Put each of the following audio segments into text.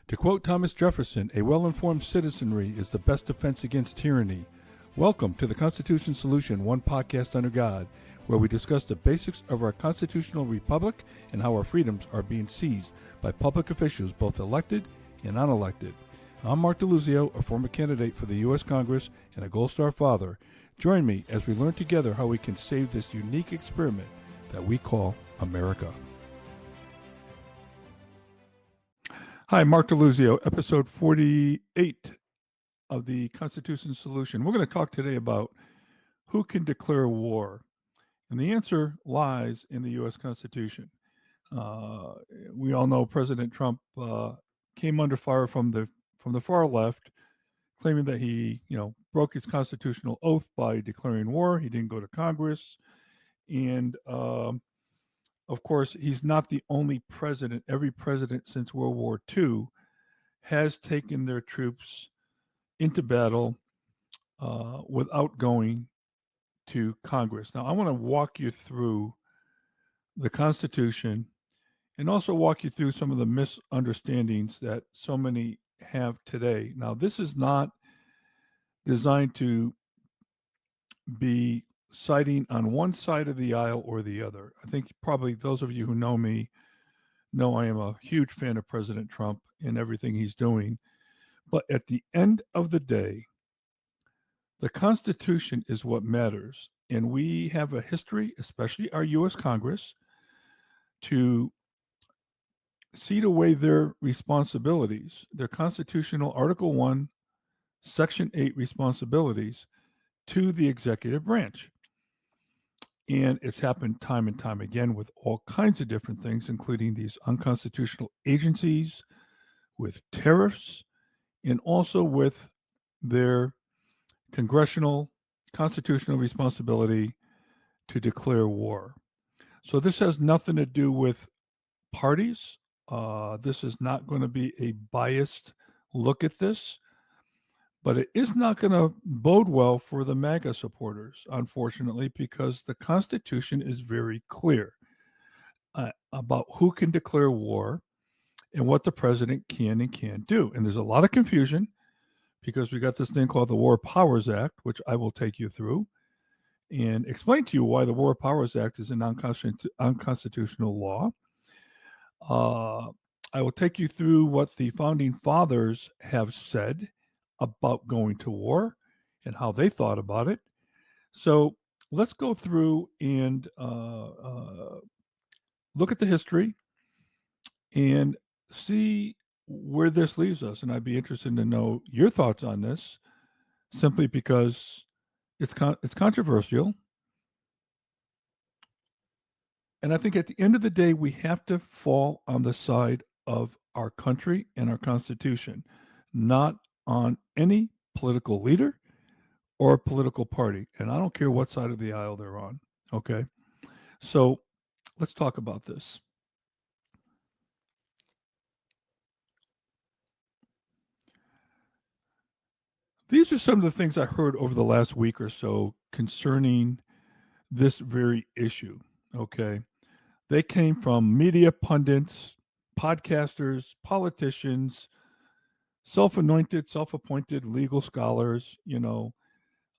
To quote Thomas Jefferson, a well-informed citizenry is the best defense against tyranny. Welcome to the Constitution Solution, one podcast under God, where we discuss the basics of our constitutional republic and how our freedoms are being seized by public officials, both elected and unelected. I'm Mark DeLuzio, a former candidate for the U.S. Congress and a Gold Star father. Join me as we learn together how we can save this unique experiment that we call America. Hi, Mark DeLuzio, episode 48 of the Constitution Solution. We're going to talk today about who can declare war. And the answer lies in the U.S. Constitution. We all know President Trump came under fire from the far left, claiming that he, broke his constitutional oath by declaring war. He didn't go to Congress. And of course, he's not the only president. Every president since World War II has taken their troops into battle without going to Congress. Now, I want to walk you through the Constitution and also walk you through some of the misunderstandings that so many have today. Now, this is not designed to be siding on one side of the aisle or the other. I think probably those of you who know me know I am a huge fan of President Trump and everything he's doing. But at the end of the day, the Constitution is what matters. And we have a history, especially our U.S. Congress, to cede away their responsibilities, their constitutional Article 1, Section 8 responsibilities to the executive branch. And it's happened time and time again with all kinds of different things, including these unconstitutional agencies, with tariffs, and also with their congressional constitutional responsibility to declare war. So this has nothing to do with parties. This is not going to be a biased look at this. But it is not going to bode well for the MAGA supporters, unfortunately, because the Constitution is very clear about who can declare war and what the president can and can't do. And there's a lot of confusion because we got this thing called the War Powers Act, which I will take you through and explain to you why the War Powers Act is an unconstitutional law. I will take you through what the founding fathers have said about going to war and how they thought about it. So let's go through and look at the history and see where this leaves us. And I'd be interested to know your thoughts on this, simply because it's controversial. And I think at the end of the day, we have to fall on the side of our country and our Constitution, not on any political leader or political party. And I don't care what side of the aisle they're on. Okay. So let's talk about this. These are some of the things I heard over the last week or so concerning this very issue. Okay. They came from media pundits, podcasters, politicians, self-anointed, self-appointed legal scholars.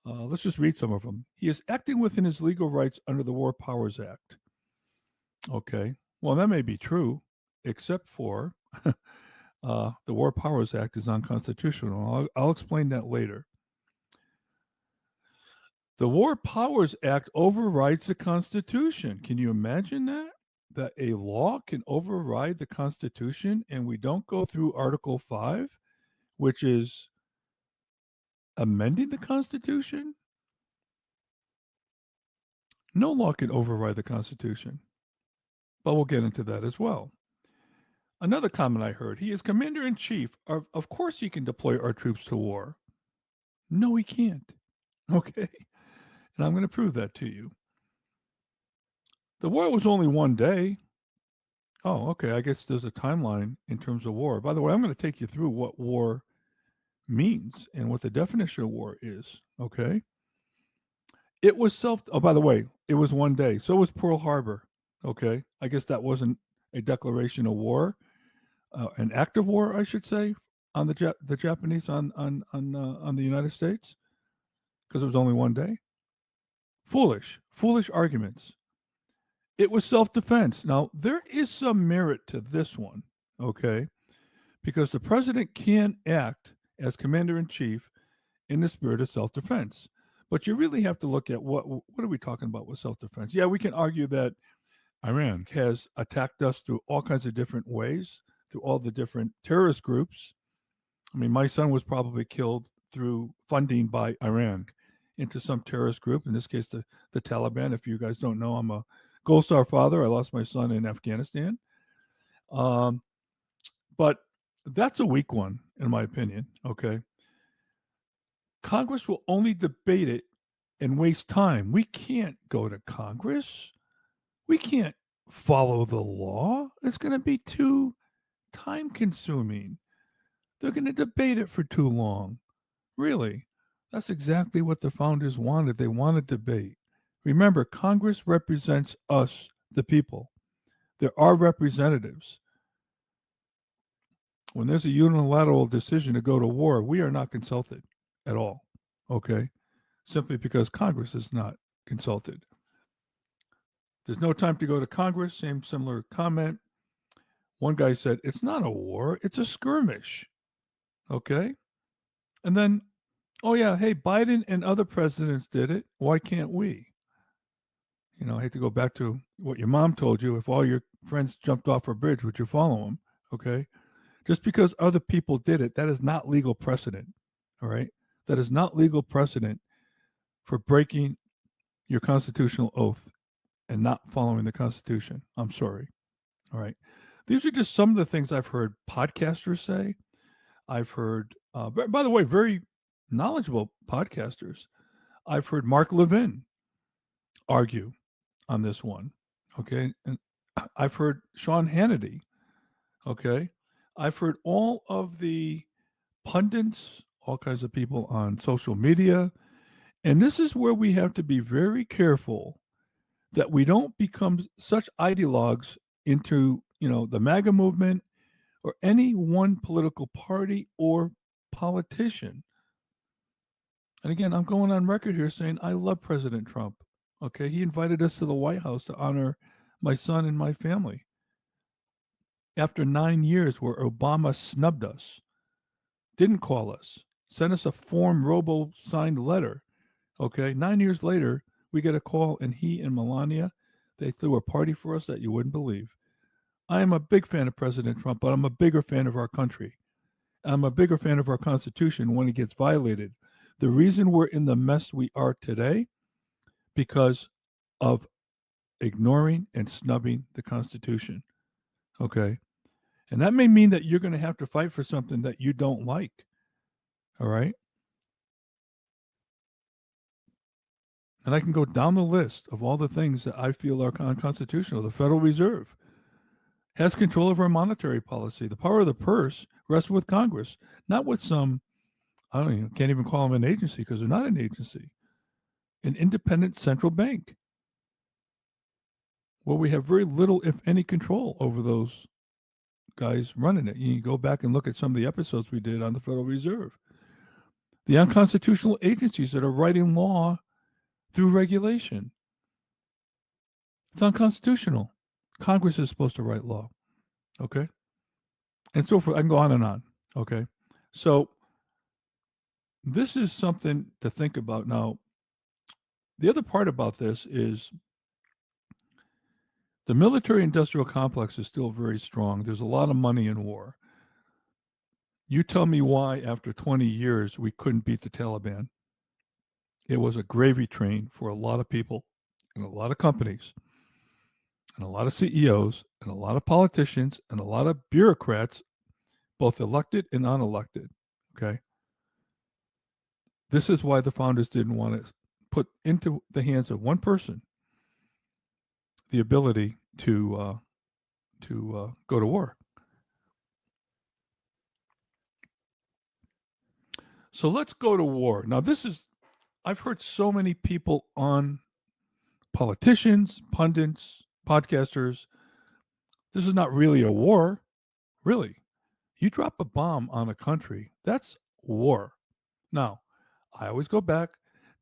Let's just read some of them. He is acting within his legal rights under the War Powers Act. Okay. Well, that may be true, except for the War Powers Act is unconstitutional. I'll explain that later. The War Powers Act overrides the Constitution. Can you imagine that? That a law can override the Constitution and we don't go through Article 5, which is amending the Constitution? No law can override the Constitution. But we'll get into that as well. Another comment I heard, he is commander-in-chief. Of course he can deploy our troops to war. No, he can't. Okay? And I'm going to prove that to you. The war was only one day. Oh, okay. I guess there's a timeline in terms of war. By the way, I'm going to take you through what war means and what the definition of war is. Okay? It was by the way, it was one day. So was Pearl Harbor. Okay? I guess that wasn't a declaration of war. an act of war, I should say, on the Japanese on the United States because it was only one day. Foolish arguments. It was self-defense. Now there is some merit to this one, okay? Because the president can act as commander in chief in the spirit of self-defense. But you really have to look at what are we talking about with self-defense? Yeah, we can argue that Iran has attacked us through all kinds of different ways, through all the different terrorist groups. I mean, my son was probably killed through funding by Iran into some terrorist group, in this case, the Taliban. If you guys don't know, I'm a Gold Star father. I lost my son in Afghanistan. Um, but that's a weak one, in my opinion. Okay. Congress will only debate it and waste time. We can't go to Congress. We can't follow the law. It's going to be too time consuming. They're going to debate it for too long. Really. That's exactly what the founders wanted. They wanted debate. Remember, Congress represents us, the people. There are representatives. When there's a unilateral decision to go to war, we are not consulted at all. Okay? Simply because Congress is not consulted. There's no time to go to Congress. Similar comment. One guy said, it's not a war, it's a skirmish. Okay? And then, oh yeah, hey, Biden and other presidents did it. Why can't we? You know, I hate to go back to what your mom told you. If all your friends jumped off a bridge, would you follow them? Okay? Just because other people did it, that is not legal precedent. All right? That is not legal precedent for breaking your constitutional oath and not following the Constitution. I'm sorry. All right. These are just some of the things I've heard podcasters say. I've heard, by the way, very knowledgeable podcasters. I've heard Mark Levin argue on this one. Okay. And I've heard Sean Hannity. Okay. I've heard all of the pundits, all kinds of people on social media. And this is where we have to be very careful that we don't become such ideologues into, the MAGA movement or any one political party or politician. And again, I'm going on record here saying I love President Trump. Okay, he invited us to the White House to honor my son and my family after 9 years where Obama snubbed us, didn't call us, sent us a form robo signed letter. Okay, 9 years later, we get a call, and he and Melania, they threw a party for us that you wouldn't believe. I am a big fan of President Trump, but I'm a bigger fan of our country. I'm a bigger fan of our Constitution when it gets violated. The reason we're in the mess we are today, because of ignoring and snubbing the Constitution. Okay. And that may mean that you're going to have to fight for something that you don't like. All right. And I can go down the list of all the things that I feel are unconstitutional. The Federal Reserve has control of our monetary policy. The power of the purse rests with Congress, not with some, I don't even, can't even call them an agency because they're not an agency, an independent central bank where we have very little, if any, control over those guys running it. You can go back and look at some of the episodes we did on the Federal Reserve. The unconstitutional agencies that are writing law through regulation. It's unconstitutional. Congress is supposed to write law. Okay? And so forth. I can go on and on. Okay? So this is something to think about. Now, the other part about this is the military industrial complex is still very strong. There's a lot of money in war. You tell me why, after 20 years, we couldn't beat the Taliban. It was a gravy train for a lot of people and a lot of companies and a lot of CEOs and a lot of politicians and a lot of bureaucrats, both elected and unelected. Okay. This is why the founders didn't want to put into the hands of one person the ability to go to war. So let's go to war. Now, I've heard so many people on politicians, pundits, podcasters. This is not really a war, really. You drop a bomb on a country, that's war. Now, I always go back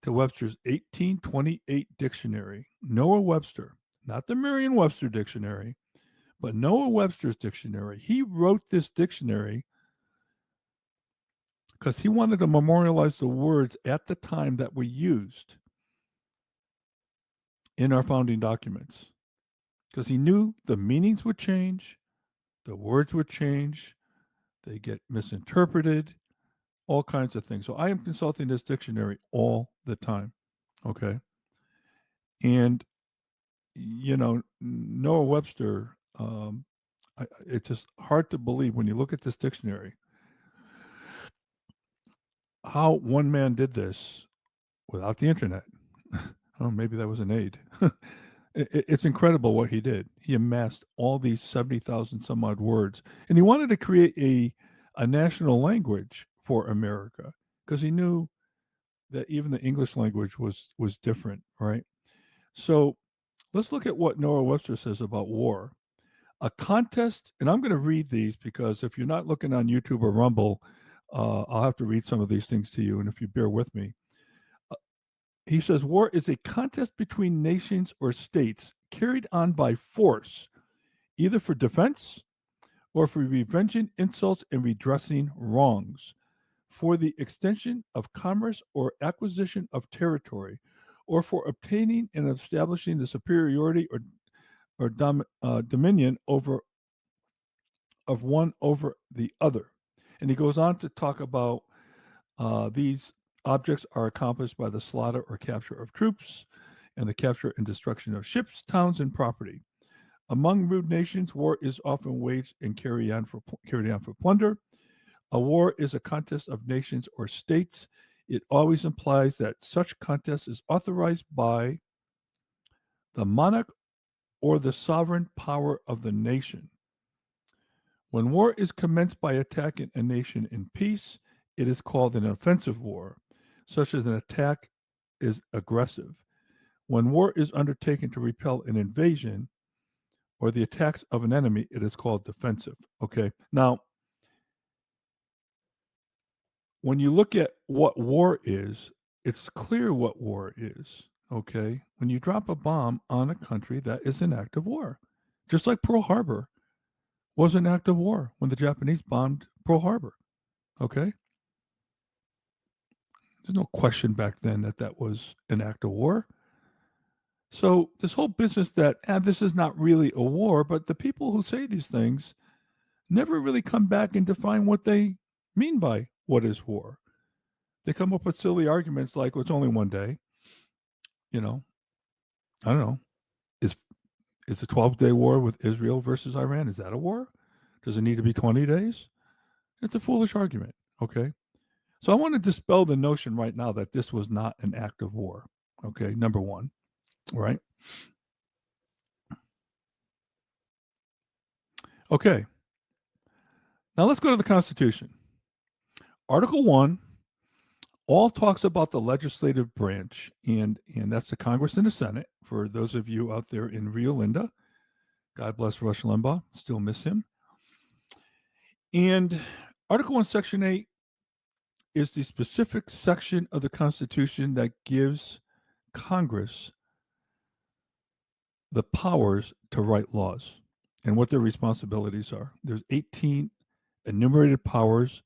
to Webster's 1828 dictionary. Noah Webster, not the Merriam Webster dictionary, but Noah Webster's dictionary. He wrote this dictionary because he wanted to memorialize the words at the time that were used in our founding documents. Because he knew the meanings would change, the words would change, they get misinterpreted, all kinds of things. So I am consulting this dictionary all the time. Okay. And, Noah Webster, it's just hard to believe when you look at this dictionary how one man did this without the internet. Oh, maybe that was an aid. It's incredible what he did. He amassed all these 70,000 some odd words, and he wanted to create a national language for America because he knew that even the English language was different, right? So let's look at what Noah Webster says about war. A contest, and I'm going to read these because if you're not looking on YouTube or Rumble, I'll have to read some of these things to you, and if you bear with me. He says war is a contest between nations or states carried on by force, either for defense or for revenging insults and redressing wrongs, for the extension of commerce or acquisition of territory, or for obtaining and establishing the superiority or dominion of one over the other. And he goes on to talk about these objects are accomplished by the slaughter or capture of troops and the capture and destruction of ships, towns, and property. Among rude nations, war is often waged and carried on for plunder. A war is a contest of nations or states. It always implies that such contest is authorized by the monarch or the sovereign power of the nation. When war is commenced by attacking a nation in peace, it is called an offensive war, such as an attack is aggressive. When war is undertaken to repel an invasion or the attacks of an enemy, it is called defensive. Okay. Now, when you look at what war is, it's clear what war is. Okay. When you drop a bomb on a country, that is an act of war. Just like Pearl Harbor was an act of war when the Japanese bombed Pearl Harbor. Okay. There's no question back then that that was an act of war. So this whole business that this is not really a war, but the people who say these things never really come back and define what they mean by what is war. They come up with silly arguments like, well, it's only one day. You know, I don't know. Is is the 12-day war with Israel versus Iran, is that a war? Does it need to be 20 days? It's a foolish argument. Okay. So I want to dispel the notion right now that this was not an act of war. Okay. Number one. Right. Okay. Now let's go to the Constitution. Article 1 all talks about the legislative branch, and that's the Congress and the Senate. For those of you out there in Rio Linda, God bless Rush Limbaugh, still miss him. And Article 1, Section 8 is the specific section of the Constitution that gives Congress the powers to write laws and what their responsibilities are. There's 18 enumerated powers.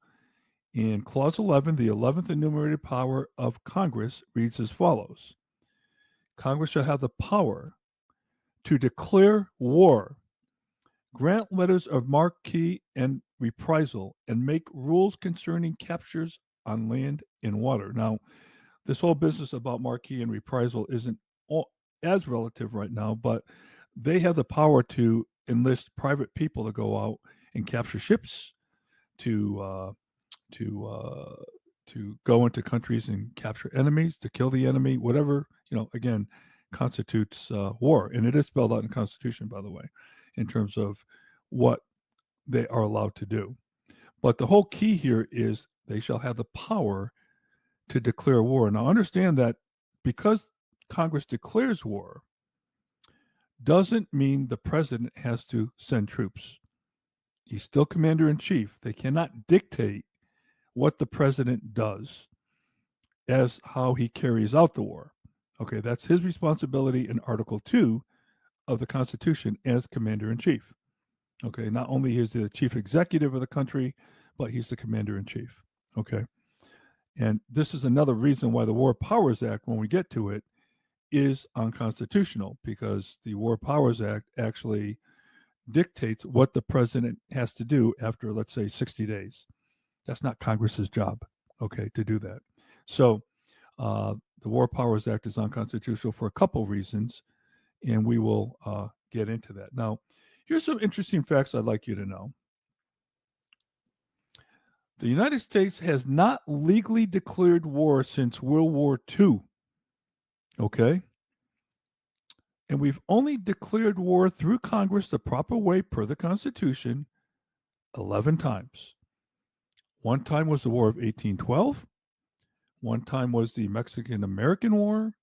In Clause 11, the 11th enumerated power of Congress reads as follows: Congress shall have the power to declare war, grant letters of marque and reprisal, and make rules concerning captures on land and water. Now, this whole business about marque and reprisal isn't as relative right now, but they have the power to enlist private people to go out and capture ships, to to uh, to go into countries and capture enemies, to kill the enemy, whatever again constitutes war, and it is spelled out in the Constitution, by the way, in terms of what they are allowed to do. But the whole key here is they shall have the power to declare war. Now, understand that because Congress declares war doesn't mean the president has to send troops. He's still commander in chief. They cannot dictate what the president does as how he carries out the war. Okay, that's his responsibility in Article 2 of the Constitution as commander in chief. Okay, not only is he the chief executive of the country, but he's the commander in chief. Okay, and this is another reason why the War Powers Act, when we get to it, is unconstitutional, because the War Powers Act actually dictates what the president has to do after, let's say, 60 days. That's not Congress's job, okay, to do that. So the War Powers Act is unconstitutional for a couple reasons, and we will get into that. Now, here's some interesting facts I'd like you to know. The United States has not legally declared war since World War II, okay? And we've only declared war through Congress the proper way per the Constitution 11 times. One time was the War of 1812. One time was the Mexican-American War.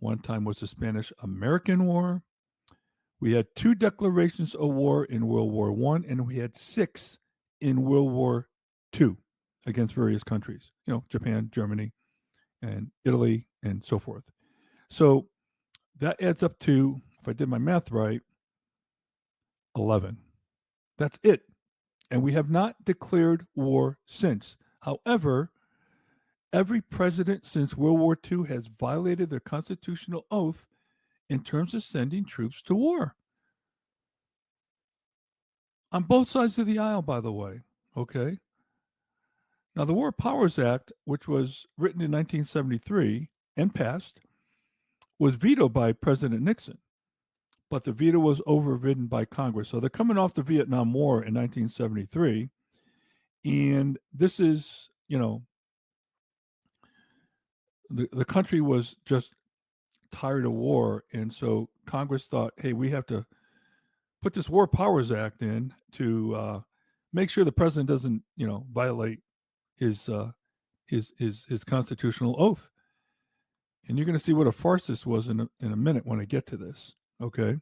One time was the Spanish-American War. We had 2 declarations of war in World War I, and we had 6 in World War II against various countries, Japan, Germany, and Italy, and so forth. So that adds up to, if I did my math right, 11. That's it. And we have not declared war since. However, every president since World War II has violated their constitutional oath in terms of sending troops to war. On both sides of the aisle, by the way. Okay. Now, the War Powers Act, which was written in 1973 and passed, was vetoed by President Nixon, but the veto was overridden by Congress. So they're coming off the Vietnam War in 1973, and this is, the country was just tired of war, and so Congress thought, hey, we have to put this War Powers Act in to make sure the president doesn't, violate his constitutional oath. And you're going to see what a farce this was in a minute when I get to this. Okay.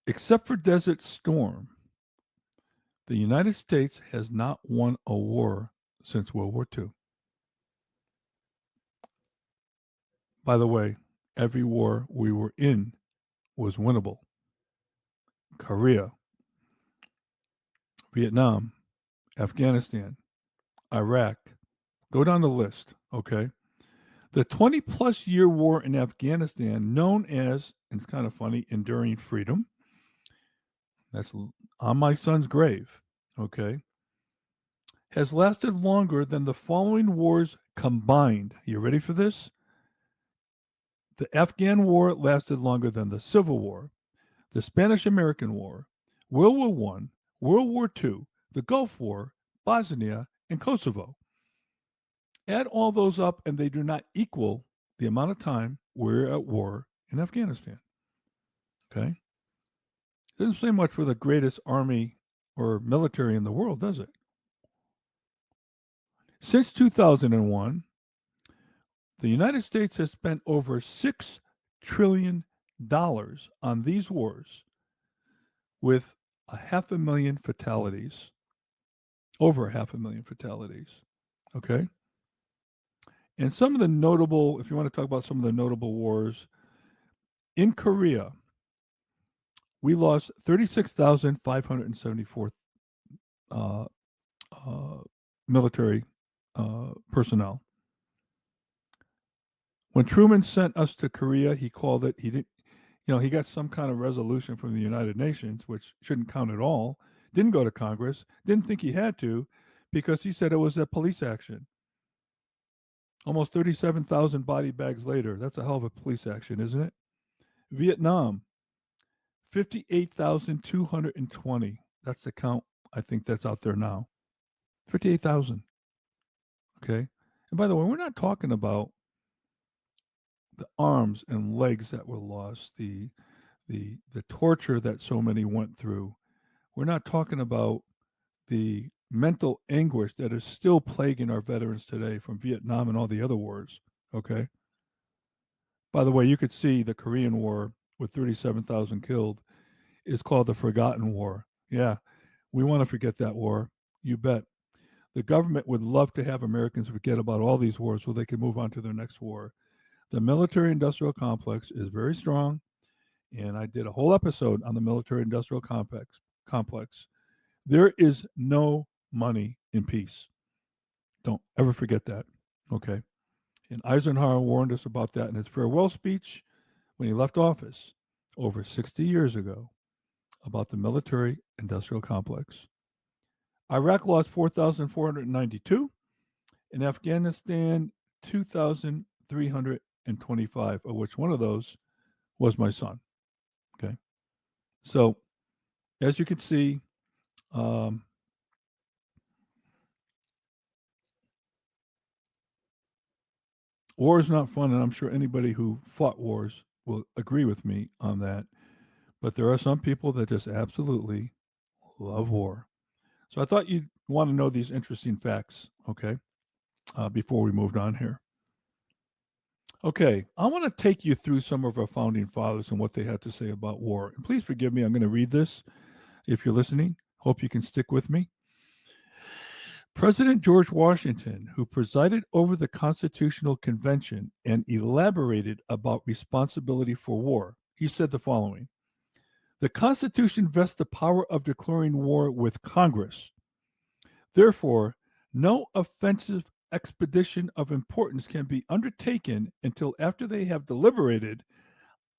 Except for Desert Storm, the United States has not won a war since World War II. By the way, every war we were in was winnable. Korea, Vietnam, Afghanistan, Iraq. Go down the list, okay? The 20-plus year war in Afghanistan, known as, and it's kind of funny, Enduring Freedom, that's on my son's grave, okay, has lasted longer than the following wars combined. You ready for this? The Afghan War lasted longer than the Civil War, the Spanish-American War, World War I, World War II, the Gulf War, Bosnia, and Kosovo. Add all those up, and they do not equal the amount of time we're at war in Afghanistan. Okay? Doesn't say much for the greatest army or military in the world, does it? Since 2001, the United States has spent over $6 trillion on these wars with 500,000 fatalities, over 500,000 fatalities. Okay? And some of the notable, if you want to talk about some of the notable wars, in Korea, we lost 36,574 military personnel. When Truman sent us to Korea, he called it, he didn't, he got some kind of resolution from the United Nations, which shouldn't count at all, didn't go to Congress, didn't think he had to, because he said it was a police action. Almost 37,000 body bags later. That's a hell of a police action, isn't it? Vietnam, 58,220. That's the count. I think that's out there now. 58,000. Okay. And by the way, we're not talking about the arms and legs that were lost, the torture that so many went through. We're not talking about the mental anguish that is still plaguing our veterans today from Vietnam and all the other wars. Okay. By the way, you could see the Korean War with 37,000 killed is called the Forgotten War. Yeah, we want to forget that war. You bet. The government would love to have Americans forget about all these wars so they can move on to their next war. The military industrial complex is very strong, and I did a whole episode on the military industrial complex. There is no money in peace. Don't ever forget that. Okay. And Eisenhower warned us about that in his farewell speech when he left office over 60 years ago about the military industrial complex. Iraq lost 4,492, and Afghanistan 2,325, of which one of those was my son. Okay. So, as you can see, um, war is not fun, and I'm sure anybody who fought wars will agree with me on that. But there are some people that just absolutely love war. So I thought you'd want to know these interesting facts, okay, before we moved on here. Okay, I want to take you through some of our founding fathers and what they had to say about war. And please forgive me, I'm going to read this if you're listening. Hope you can stick with me. President George Washington, who presided over the Constitutional Convention and elaborated about responsibility for war, he said the following: the Constitution vests the power of declaring war with Congress. Therefore, no offensive expedition of importance can be undertaken until after they have deliberated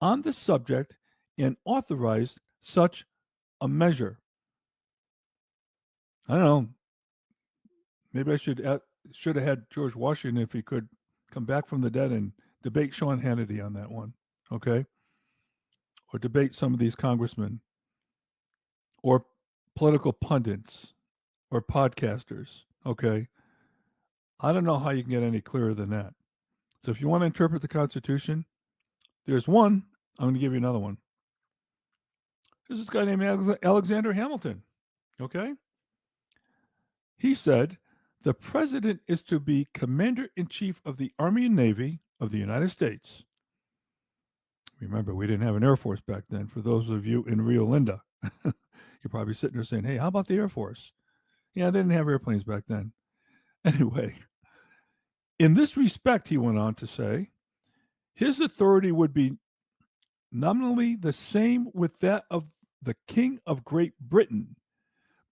on the subject and authorized such a measure. I don't know. Maybe I should have had George Washington if he could come back from the dead and debate Sean Hannity on that one, okay? Or debate some of these congressmen or political pundits or podcasters, okay? I don't know how you can get any clearer than that. So if you want to interpret the Constitution, there's one. I'm going to give you another one. There's this guy named Alexander Hamilton, okay? He said, the president is to be commander in chief of the Army and Navy of the United States. Remember, we didn't have an Air Force back then. For those of you in Rio Linda, you're probably sitting there saying, hey, how about the Air Force? Yeah, they didn't have airplanes back then. Anyway, in this respect, he went on to say, his authority would be nominally the same with that of the King of Great Britain,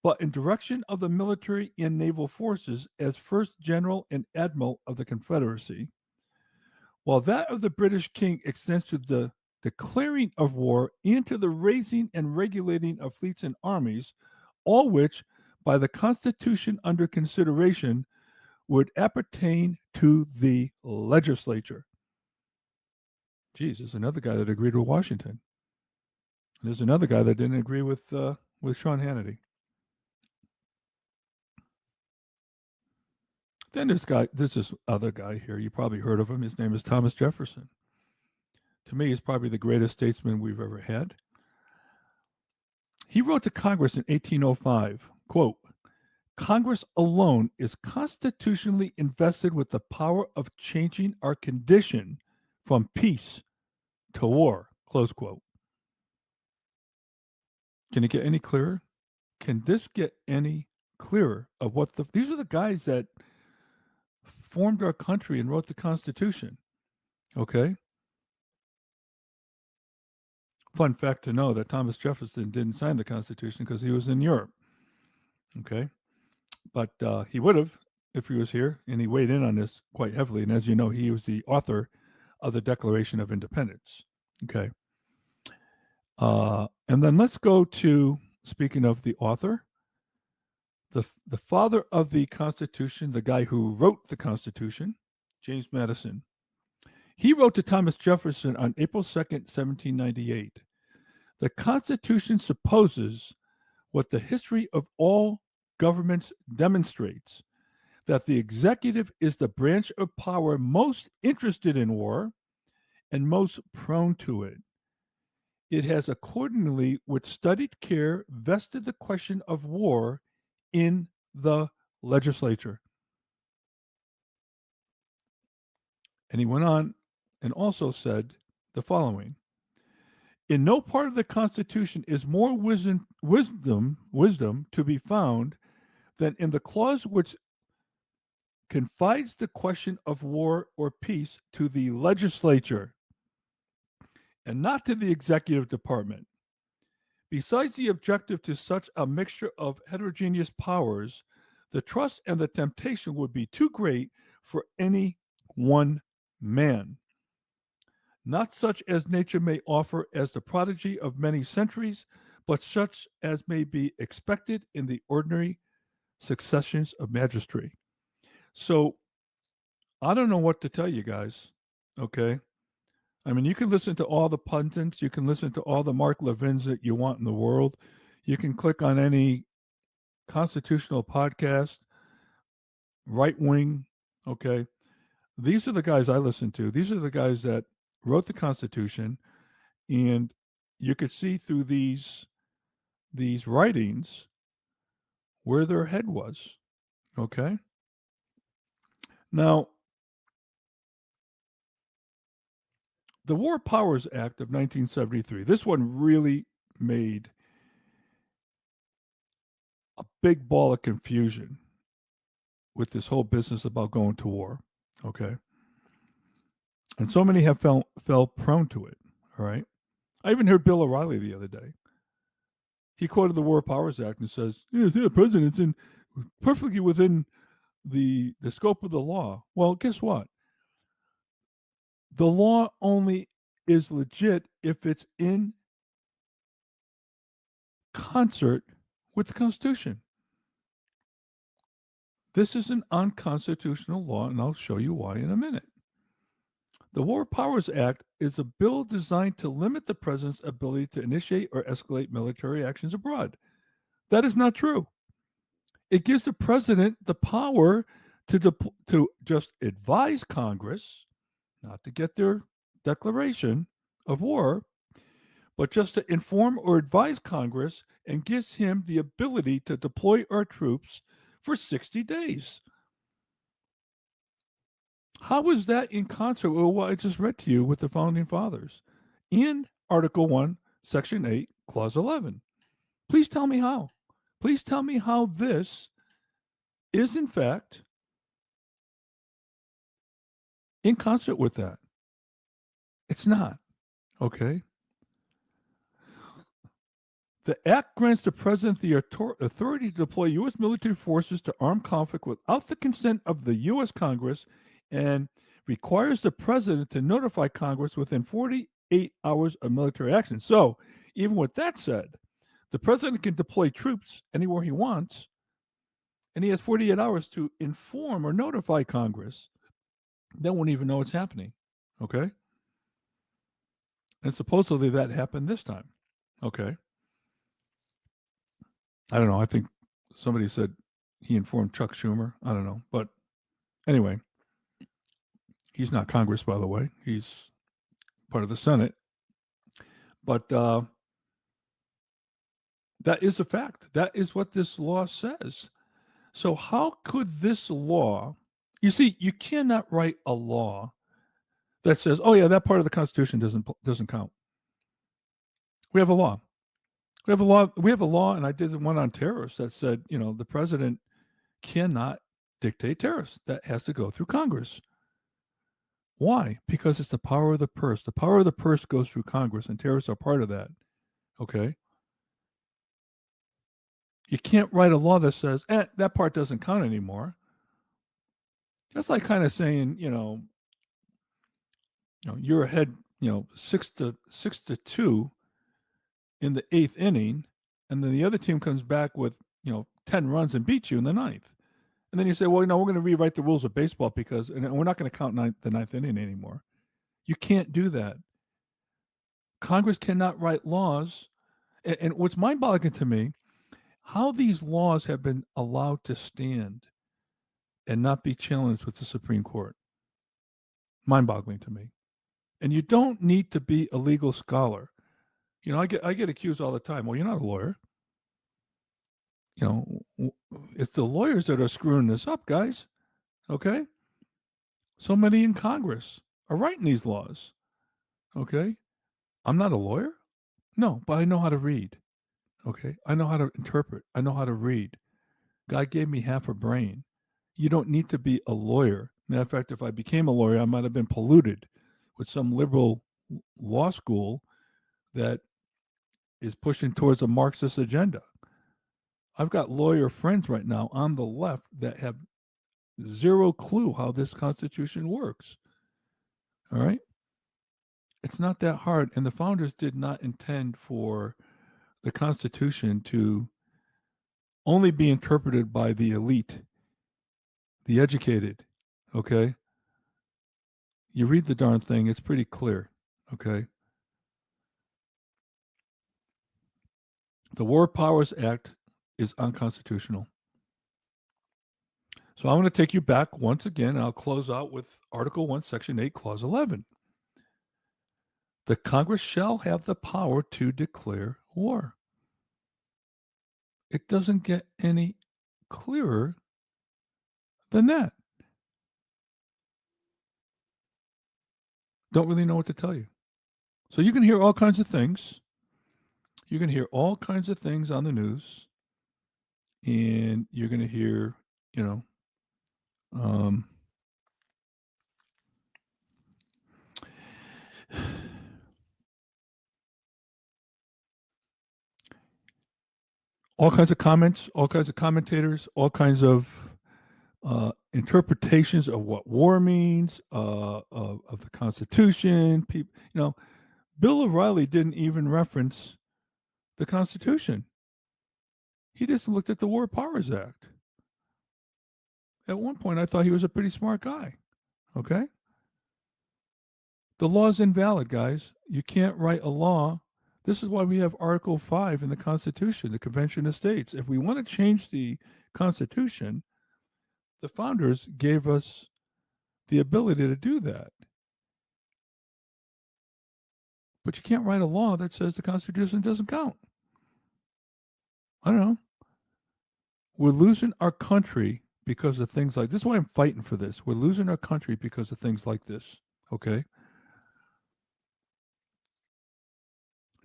but in direction of the military and naval forces as first general and admiral of the Confederacy, while that of the British king extends to the declaring of war and to the raising and regulating of fleets and armies, all which, by the Constitution under consideration, would appertain to the legislature. Geez, there's another guy that agreed with Washington. There's another guy that didn't agree with Sean Hannity. Then there's this other guy here. You probably heard of him. His name is Thomas Jefferson. To me, he's probably the greatest statesman we've ever had. He wrote to Congress in 1805, quote, Congress alone is constitutionally invested with the power of changing our condition from peace to war, close quote. Can it get any clearer? Can this get any clearer of what these are the guys that formed our country and wrote the Constitution? Okay. Fun fact to know that Thomas Jefferson didn't sign the Constitution because he was in Europe. Okay. But he would have if he was here, and he weighed in on this quite heavily. And as you know, he was the author of the Declaration of Independence. Okay. And then let's go to, speaking of the author, the father of the Constitution, the guy who wrote the Constitution, James Madison. He wrote to Thomas Jefferson on April 2nd, 1798. The Constitution supposes what the history of all governments demonstrates, that the executive is the branch of power most interested in war and most prone to it. It has accordingly, with studied care, vested the question of war in the legislature. And he went on and also said the following: In no part of the Constitution is more wisdom to be found than in the clause which confides the question of war or peace to the legislature and not to the executive department. Besides the objective to such a mixture of heterogeneous powers, the trust and the temptation would be too great for any one man, not such as nature may offer as the prodigy of many centuries, but such as may be expected in the ordinary successions of magistracy. So I don't know what to tell you guys. Okay. I mean, you can listen to all the pundits, you can listen to all the Mark Levins that you want in the world. You can click on any constitutional podcast, right wing. Okay. These are the guys I listen to. These are the guys that wrote the Constitution, and you could see through these writings where their head was. Okay. Now, the War Powers Act of 1973, this one really made a big ball of confusion with this whole business about going to war. Okay. And so many have fell prone to it. All right. I even heard Bill O'Reilly the other day. He quoted the War Powers Act and says, yes, the president's in perfectly within the scope of the law. Well, guess what? The law only is legit if it's in concert with the Constitution. This is an unconstitutional law, and I'll show you why in a minute. The War Powers Act is a bill designed to limit the president's ability to initiate or escalate military actions abroad. That is not true. It gives the president the power to just advise Congress, not to get their declaration of war, but just to inform or advise Congress, and gives him the ability to deploy our troops for 60 days. How is that in concert with what I just read to you with the Founding Fathers in Article 1, Section 8, Clause 11? Please tell me how. Please tell me how this is, in fact, in concert with that. It's not. Okay. The act grants the president the authority to deploy U.S. military forces to armed conflict without the consent of the U.S. Congress, and requires the president to notify Congress within 48 hours of military action. So, even with that said, the president can deploy troops anywhere he wants, and he has 48 hours to inform or notify Congress. They won't even know it's happening. Okay? And supposedly that happened this time. Okay. I don't know. I think somebody said he informed Chuck Schumer. I don't know. But anyway, he's not Congress, by the way. He's part of the Senate. But that is a fact. That is what this law says. So, how could this law, you see, you cannot write a law that says, oh, yeah, that part of the Constitution doesn't count. We have a law. We have a law, and I did one on terrorists that said, the president cannot dictate tariffs. That has to go through Congress. Why? Because it's the power of the purse. The power of the purse goes through Congress, and tariffs are part of that. Okay? You can't write a law that says, that part doesn't count anymore. That's like kind of saying, you're ahead, 6-2 in the 8th inning, and then the other team comes back with, 10 runs and beats you in the 9th. And then you say, well, we're going to rewrite the rules of baseball because and we're not going to count the 9th inning anymore. You can't do that. Congress cannot write laws. And what's mind-boggling to me, how these laws have been allowed to stand and not be challenged with the Supreme Court. Mind-boggling to me. And you don't need to be a legal scholar. I get accused all the time. Well, you're not a lawyer. It's the lawyers that are screwing this up, guys. Okay? So many in Congress are writing these laws. Okay? I'm not a lawyer. No, but I know how to read. Okay. I know how to interpret. I know how to read. God gave me half a brain. You don't need to be a lawyer. Matter of fact, if I became a lawyer, I might have been polluted with some liberal law school that is pushing towards a Marxist agenda. I've got lawyer friends right now on the left that have zero clue how this Constitution works. All right. It's not that hard. And the founders did not intend for the Constitution to only be interpreted by the elite, the educated. Okay. You read the darn thing, it's pretty clear. Okay. The War Powers Act is unconstitutional. So I'm going to take you back once again, and I'll close out with Article 1, Section 8, Clause 11. The Congress shall have the power to declare war. It doesn't get any clearer than that. Don't really know what to tell you. So you can hear all kinds of things. You can hear all kinds of things on the news, and you're going to hear, you know, um, all kinds of comments, all kinds of commentators, all kinds of interpretations of what war means, of the Constitution. People, Bill O'Reilly didn't even reference the Constitution. He just looked at the War Powers Act. At one point, I thought he was a pretty smart guy. Okay? The law is invalid, guys. You can't write a law. This is why we have Article 5 in the Constitution, the Convention of States. If we want to change the Constitution, the founders gave us the ability to do that. But you can't write a law that says the Constitution doesn't count. I don't know. We're losing our country because of things like this. Is why I'm fighting for this. We're losing our country because of things like this. Okay?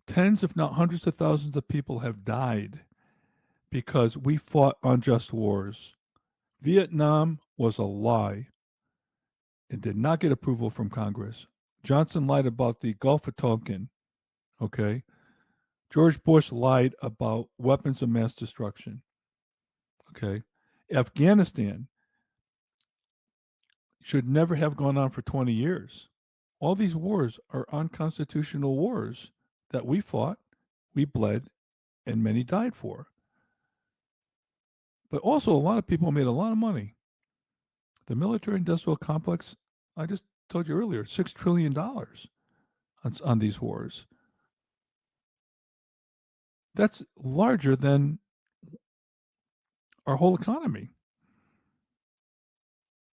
Tens, if not hundreds of thousands of people have died because we fought unjust wars. Vietnam was a lie. It did not get approval from Congress. Johnson lied about the Gulf of Tonkin. Okay? George Bush lied about weapons of mass destruction. Okay? Afghanistan should never have gone on for 20 years. All these wars are unconstitutional wars that we fought, we bled, and many died for. But also, a lot of people made a lot of money. The military industrial complex, I just told you earlier, $6 trillion on these wars. That's larger than our whole economy.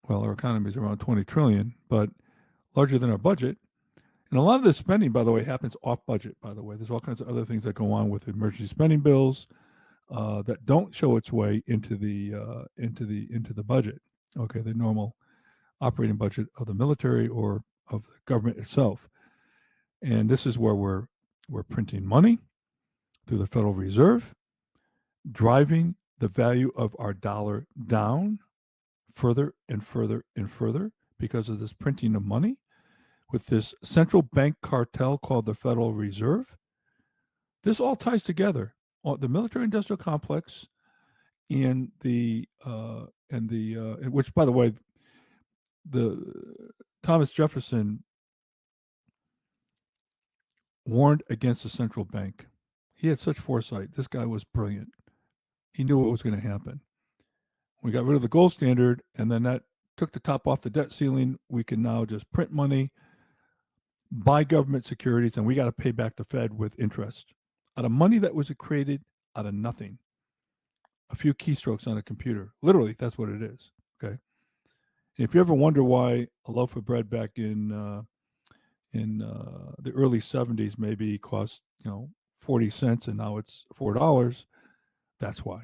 Well, our economy is around 20 trillion, but larger than our budget. And a lot of this spending, by the way, happens off budget. By the way, there's all kinds of other things that go on with emergency spending bills that don't show its way into the budget. Okay, the normal operating budget of the military or of the government itself. And this is where we're printing money through the Federal Reserve, driving the value of our dollar down further and further and further because of this printing of money with this central bank cartel called the Federal Reserve. This all ties together. The military-industrial complex and which, by the way, the Thomas Jefferson warned against the central bank. He had such foresight. This guy was brilliant. He knew what was going to happen. We got rid of the gold standard, and then that took the top off the debt ceiling. We can now just print money, buy government securities, and we got to pay back the Fed with interest out of money that was created out of nothing. A few keystrokes on a computer. Literally, that's what it is. Okay. And if you ever wonder why a loaf of bread back in the early 70s maybe cost 40 cents and now it's $4, that's why.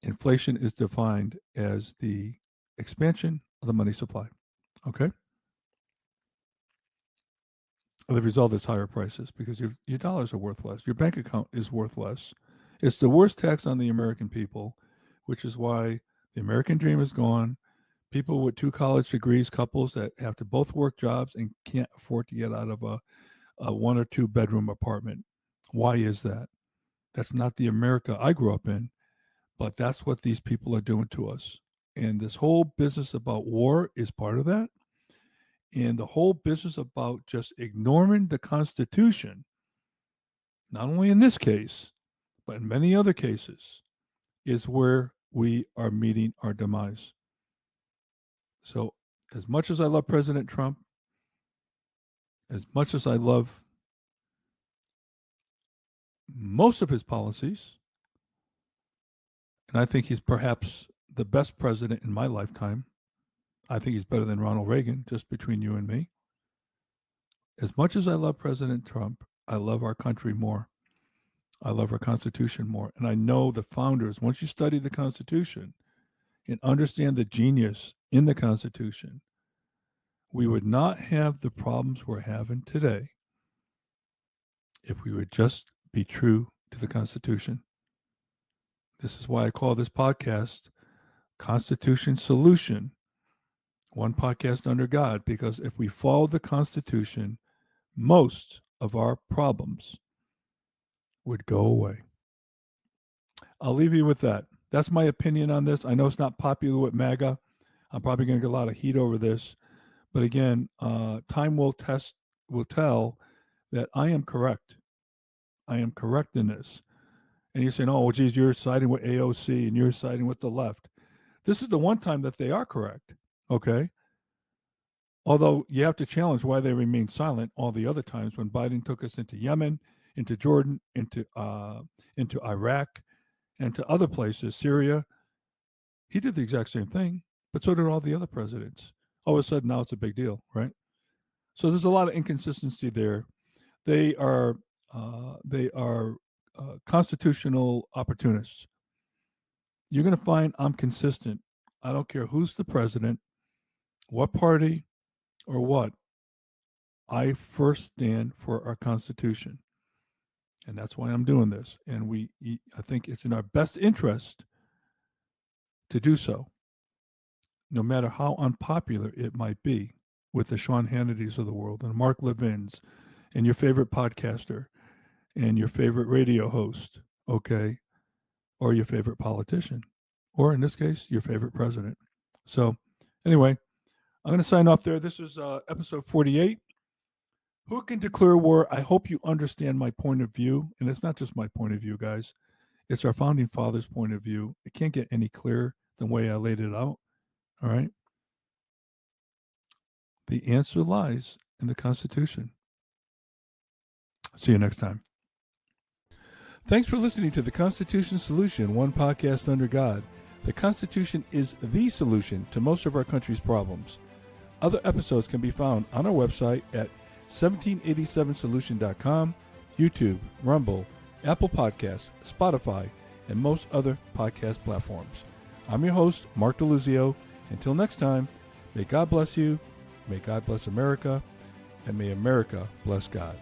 Inflation is defined as the expansion of the money supply. Okay. The result is higher prices because your dollars are worth less. Your bank account is worth less. It's the worst tax on the American people, which is why the American dream is gone. People with 2 college degrees, couples that have to both work jobs and can't afford to get out of a 1 or 2 bedroom apartment. Why is that? That's not the America I grew up in, but that's what these people are doing to us. And this whole business about war is part of that. And the whole business about just ignoring the Constitution, not only in this case, but in many other cases, is where we are meeting our demise. So, as much as I love President Trump, as much as I love most of his policies, and I think he's perhaps the best president in my lifetime, I think he's better than Ronald Reagan, just between you and me. As much as I love President Trump, I love our country more. I love our Constitution more. And I know the founders, once you study the Constitution and understand the genius in the Constitution, we would not have the problems we're having today if we would just be true to the Constitution. This is why I call this podcast Constitution Solution, one podcast under God, because if we follow the Constitution, most of our problems would go away. I'll leave you with that. That's my opinion on this. I know it's not popular with MAGA. I'm probably going to get a lot of heat over this. But again, time will tell that I am correct. I am correct in this. And you're saying, oh, well, geez, you're siding with AOC and you're siding with the left. This is the one time that they are correct. Okay. Although you have to challenge why they remain silent all the other times when Biden took us into Yemen, into Jordan, into Iraq, and to other places, Syria. He did the exact same thing, but so did all the other presidents. All of a sudden, now it's a big deal, right? So there's a lot of inconsistency there. They are constitutional opportunists. You're going to find I'm consistent. I don't care who's the president, what party, or what. I first stand for our Constitution. And that's why I'm doing this. And I think it's in our best interest to do so, no matter how unpopular it might be with the Sean Hannitys of the world and Mark Levin's and your favorite podcaster and your favorite radio host, okay, or your favorite politician, or in this case, your favorite president. So, anyway, I'm going to sign off there. This is episode 48. Who can declare war? I hope you understand my point of view. And it's not just my point of view, guys. It's our founding fathers' point of view. It can't get any clearer than the way I laid it out. All right. The answer lies in the Constitution. See you next time. Thanks for listening to the Constitution Solution, one podcast under God. The Constitution is the solution to most of our country's problems. Other episodes can be found on our website at 1787solution.com, YouTube, Rumble, Apple Podcasts, Spotify, and most other podcast platforms. I'm your host, Mark DeLuzio. Until next time, may God bless you, may God bless America, and may America bless God.